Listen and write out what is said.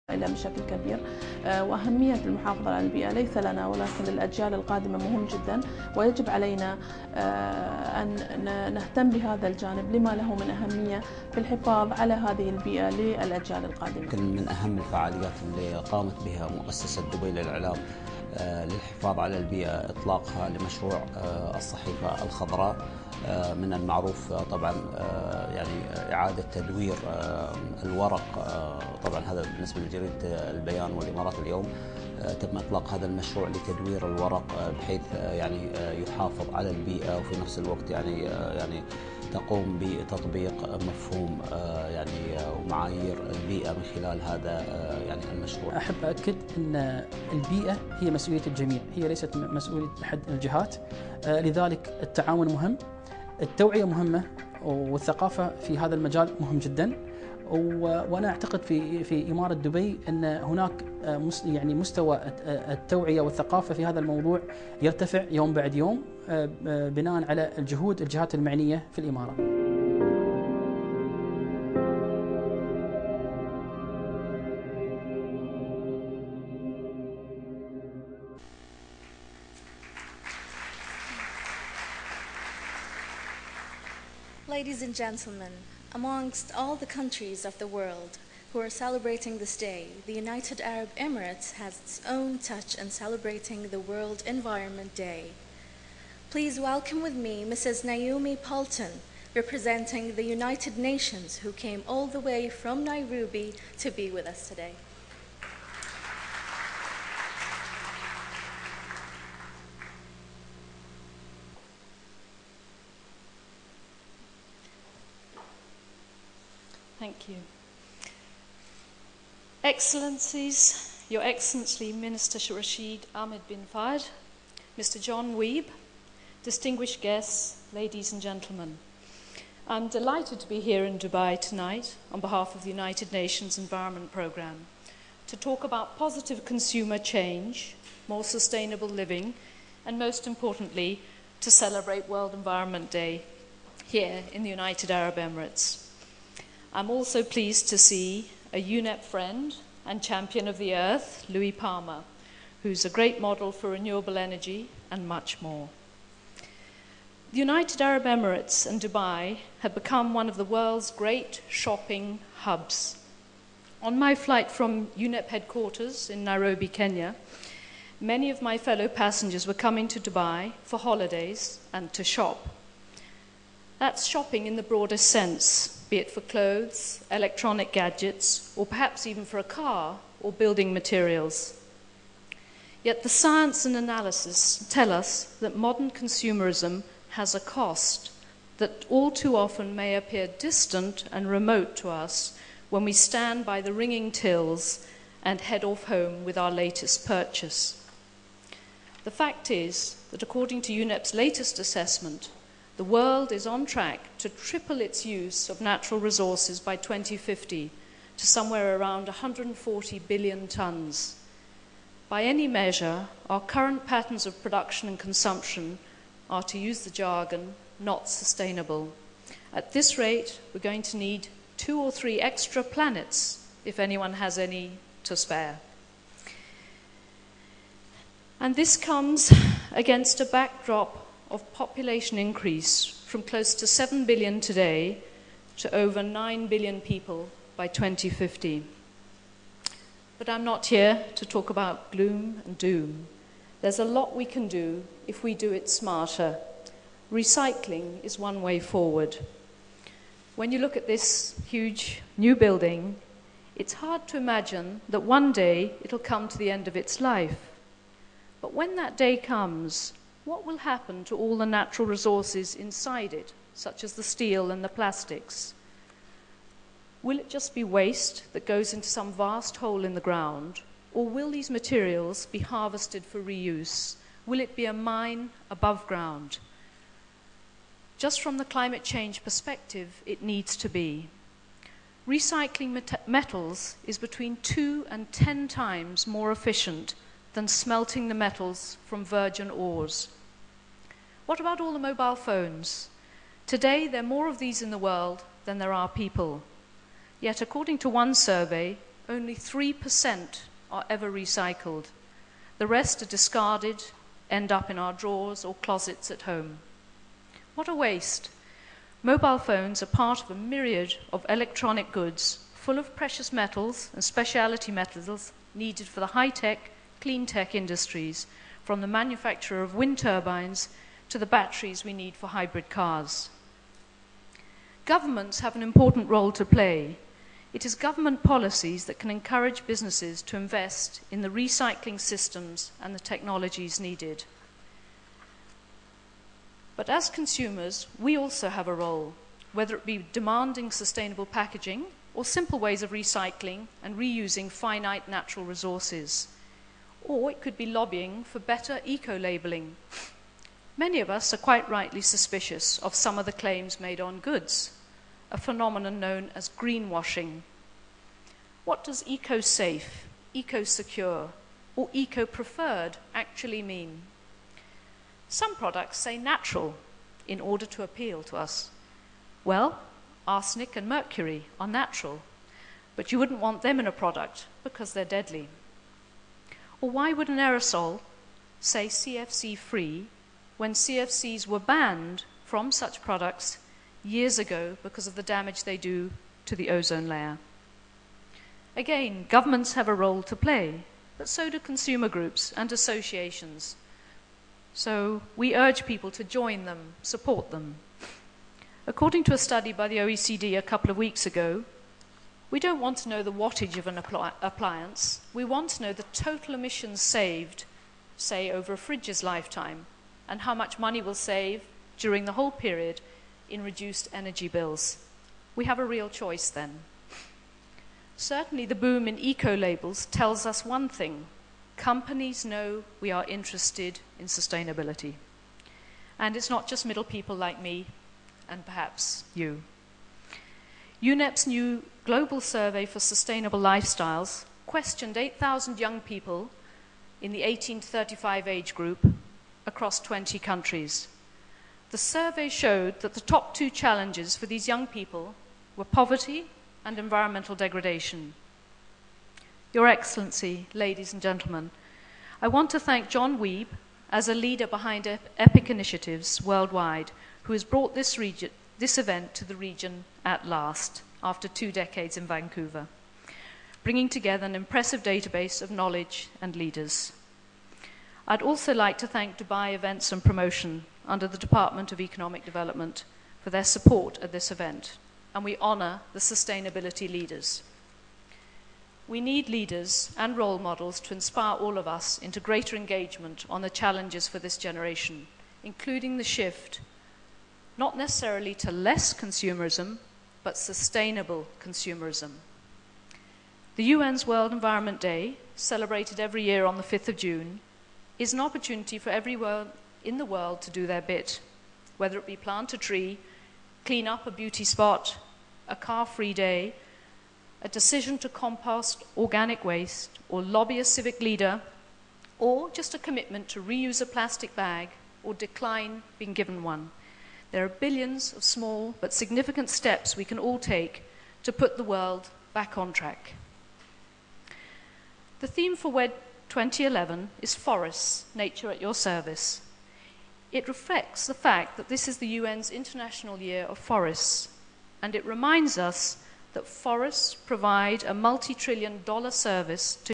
بشكل كبير، وأهمية المحافظة على البيئة ليس لنا ولكن للأجيال القادمة مهم جدا، ويجب علينا أن نهتم بهذا الجانب لما له من أهمية في الحفاظ على هذه البيئة للأجيال القادمة. من أهم الفعاليات اللي قامت بها مؤسسة دبي للإعلام للحفاظ على البيئة إطلاقها لمشروع الصحيفة الخضراء. من المعروف طبعا يعني إعادة تدوير الورق، طبعا هذا بالنسبة لجريدة البيان والإمارات اليوم. تم إطلاق هذا المشروع لتدوير الورق بحيث يعني يحافظ على البيئة وفي نفس الوقت يعني تقوم بتطبيق مفهوم يعني ومعايير البيئة من خلال هذا يعني المشروع. أحب أؤكد أن البيئة هي مسؤولية الجميع، هي ليست مسؤولية أحد الجهات، لذلك التعاون مهم، التوعية مهمة، والثقافة في هذا المجال مهم جدا. وأنا أعتقد في إمارة دبي أن هناك يعني مستوى التوعية والثقافة في هذا الموضوع يرتفع يوم بعد يوم بناء على الجهود الجهات المعنية في الإمارة. Ladies and gentlemen, amongst all the countries of the world who are celebrating this day, the United Arab Emirates has its own touch in celebrating the World Environment Day. Please welcome with me Mrs. Naomi Poulton, representing the United Nations, who came all the way from Nairobi to be with us today. Thank you. Excellencies, Your Excellency Minister Rashid Ahmed Bin Fahad, Mr. John Wiebe, distinguished guests, ladies and gentlemen. I'm delighted to be here in Dubai tonight on behalf of the United Nations Environment Programme to talk about positive consumer change, more sustainable living, and most importantly, to celebrate World Environment Day here in the United Arab Emirates. I'm also pleased to see a UNEP friend and champion of the earth, Louis Palmer, who's a great model for renewable energy and much more. The United Arab Emirates and Dubai have become one of the world's great shopping hubs. On my flight from UNEP headquarters in Nairobi, Kenya, many of my fellow passengers were coming to Dubai for holidays and to shop. That's shopping in the broadest sense, be it for clothes, electronic gadgets, or perhaps even for a car or building materials. Yet the science and analysis tell us that modern consumerism has a cost that all too often may appear distant and remote to us when we stand by the ringing tills and head off home with our latest purchase. The fact is that according to UNEP's latest assessment, the world is on track to triple its use of natural resources by 2050 to somewhere around 140 billion tons. By any measure, our current patterns of production and consumption are, to use the jargon, not sustainable. At this rate, we're going to need 2 or 3 extra planets, if anyone has any to spare. And this comes against a backdrop of population increase from close to 7 billion today to over 9 billion people by 2050. But I'm not here to talk about gloom and doom. There's a lot we can do if we do it smarter. Recycling is one way forward. When you look at this huge new building, it's hard to imagine that one day it'll come to the end of its life. But when that day comes, what will happen to all the natural resources inside it, such as the steel and the plastics? Will it just be waste that goes into some vast hole in the ground, or will these materials be harvested for reuse? Will it be a mine above ground? Just from the climate change perspective, it needs to be. Recycling metals is between 2 and 10 times more efficient than smelting the metals from virgin ores. What about all the mobile phones? Today, there are more of these in the world than there are people. Yet, according to one survey, only 3% are ever recycled. The rest are discarded, end up in our drawers or closets at home. What a waste. Mobile phones are part of a myriad of electronic goods full of precious metals and specialty metals needed for the high-tech, clean-tech industries, from the manufacture of wind turbines to the batteries we need for hybrid cars. Governments have an important role to play. It is government policies that can encourage businesses to invest in the recycling systems and the technologies needed. But as consumers, we also have a role, whether it be demanding sustainable packaging or simple ways of recycling and reusing finite natural resources. Or it could be lobbying for better eco-labelling. Many of us are quite rightly suspicious of some of the claims made on goods, a phenomenon known as greenwashing. What does eco-safe, eco-secure, or eco-preferred actually mean? Some products say natural in order to appeal to us. Well, arsenic and mercury are natural, but you wouldn't want them in a product because they're deadly. Or why would an aerosol say CFC-free when CFCs were banned from such products years ago because of the damage they do to the ozone layer? Again, governments have a role to play, but so do consumer groups and associations. So we urge people to join them, support them. According to a study by the OECD a couple of weeks ago, we don't want to know the wattage of an appliance. We want to know the total emissions saved, say, over a fridge's lifetime, and how much money we'll save during the whole period in reduced energy bills. We have a real choice then. Certainly the boom in eco-labels tells us one thing. Companies know we are interested in sustainability. And it's not just middle people like me and perhaps you. UNEP's new global survey for sustainable lifestyles questioned 8,000 young people in the 18 to 35 age group across 20 countries. The survey showed that the top two challenges for these young people were poverty and environmental degradation. Your Excellency, ladies and gentlemen, I want to thank John Wiebe as a leader behind EPIC initiatives worldwide, who has brought this event to the region at last, after 2 decades in Vancouver, bringing together an impressive database of knowledge and leaders. I'd also like to thank Dubai Events and Promotion under the Department of Economic Development for their support at this event, and we honour the sustainability leaders. We need leaders and role models to inspire all of us into greater engagement on the challenges for this generation, including the shift not necessarily to less consumerism, but sustainable consumerism. The UN's World Environment Day, celebrated every year on the 5th of June, is an opportunity for everyone in the world to do their bit, whether it be plant a tree, clean up a beauty spot, a car-free day, a decision to compost organic waste, or lobby a civic leader, or just a commitment to reuse a plastic bag or decline being given one. There are billions of small but significant steps we can all take to put the world back on track. The theme for WED 2011 is Forests, Nature at Your Service. It reflects the fact that this is the UN's International Year of Forests, and it reminds us that forests provide a multi-trillion-dollar service to